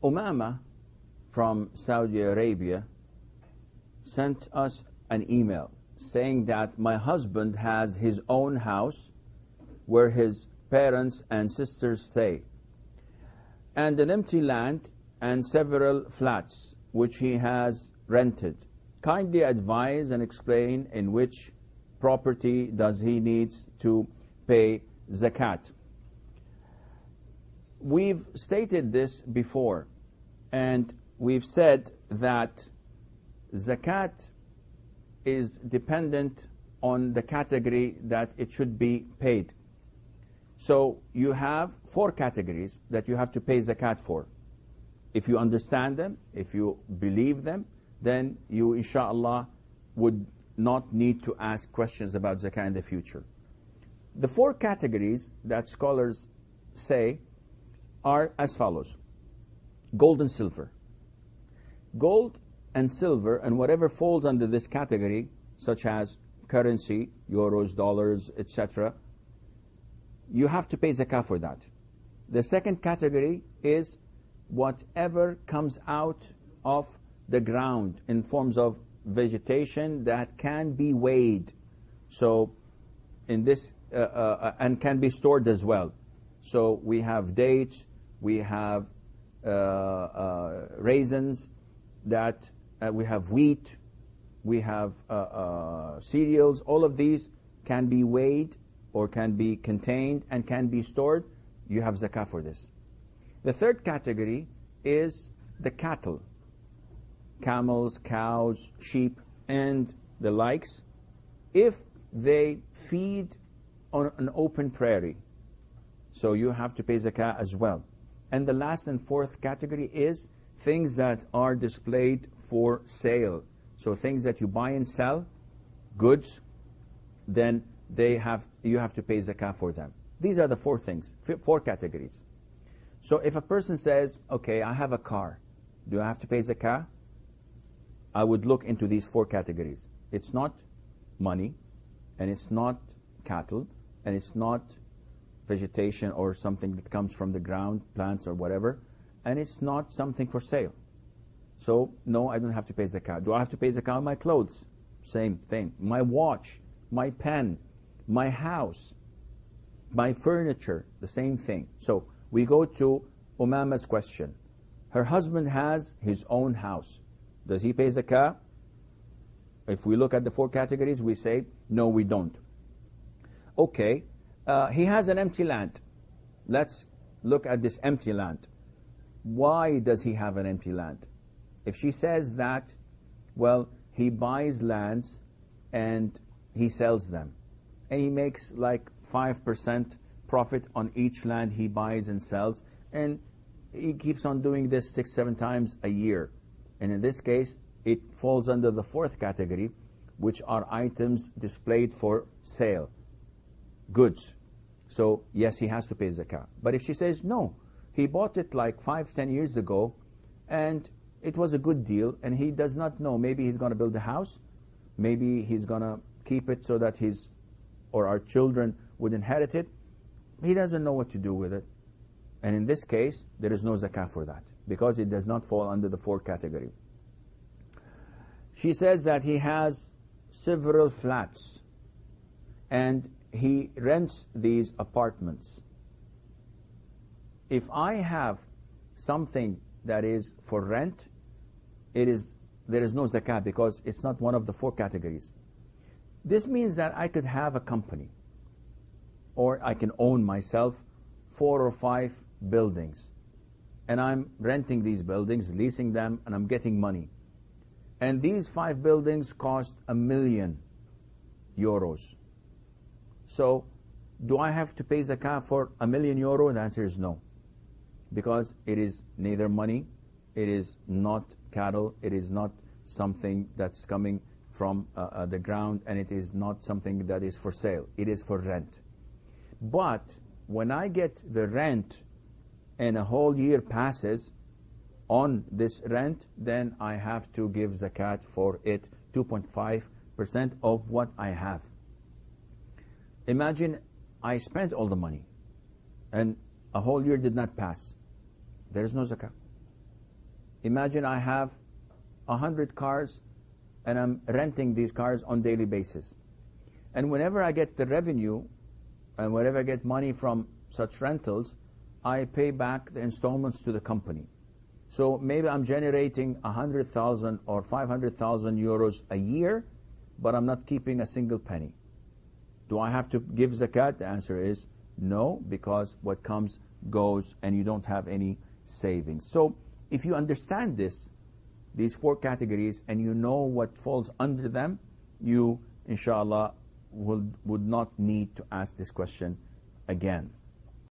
Umama from Saudi Arabia sent us an email saying that my husband has his own house where his parents and sisters stay, and an empty land and several flats which he has rented. Kindly advise and explain in which property does he needs to pay zakat. We've stated this before, and we've said that zakat is dependent on the category that it should be paid. So you have 4 categories that you have to pay zakat for. If you understand them, if you believe them, then you inshallah would not need to ask questions about zakah in the future. The 4 categories that scholars say are as follows: gold and silver. Gold and silver and whatever falls under this category, such as currency, euros, dollars, etc., you have to pay zakah for that. The second category is whatever comes out of the ground in forms of vegetation that can be weighed, so in this and can be stored as well. So we have dates, we have raisins, that we have wheat, we have cereals. All of these can be weighed or can be contained and can be stored. You have zakah for this. The third category is the cattle, camels, cows, sheep, and the likes, if they feed on an open prairie. So you have to pay zakah as well. And the last and fourth category is things that are displayed for sale. So things that you buy and sell, goods, then you have to pay zakah for them. These are the 4 things, 4 categories. So if a person says, okay, I have a car, do I have to pay zakah? I would look into these 4 categories. It's not money, and it's not cattle, and it's not vegetation or something that comes from the ground, plants or whatever, and it's not something for sale. So no, I don't have to pay zakah. Do I have to pay zakah on my clothes? Same thing. My watch, my pen, my house, my furniture, the same thing. So we go to Umama's question. Her husband has his own house. Does he pay zakah? If we look at the 4 categories, we say, no, we don't. Okay, he has an empty land. Let's look at this empty land. Why does he have an empty land? If she says that, well, he buys lands and he sells them, and he makes like 5% profit on each land he buys and sells, and he keeps on doing this 6-7 times a year. And in this case, it falls under the 4th category, which are items displayed for sale, goods. So yes, he has to pay zakah. But if she says, no, he bought it like 5-10 years ago, and it was a good deal, and he does not know, maybe he's going to build a house, maybe he's going to keep it so that his or our children would inherit it. He doesn't know what to do with it. And in this case, there is no zakah for that, because it does not fall under the 4th category. She says that he has several flats, and he rents these apartments. If I have something that is for rent, there is no zakah, because it's not one of the 4 categories. This means that I could have a company, or I can own myself 4 or 5 buildings, and I'm renting these buildings, leasing them, and I'm getting money. And these 5 buildings cost €1,000,000. So do I have to pay zakah for €1,000,000? The answer is no, because it is neither money, it is not cattle, it is not something that's coming from the ground, and it is not something that is for sale. It is for rent. But when I get the rent and a whole year passes on this rent, then I have to give zakat for it, 2.5% of what I have. Imagine I spent all the money and a whole year did not pass. There is no zakah. Imagine I have 100 cars and I'm renting these cars on daily basis. And whenever I get the revenue and whenever I get money from such rentals, I pay back the installments to the company. So maybe I'm generating 100,000 or 500,000 euros a year, but I'm not keeping a single penny. Do I have to give zakat? The answer is no, because what comes goes and you don't have any savings. So if you understand this, these four categories, and you know what falls under them, you, inshallah, would not need to ask this question again.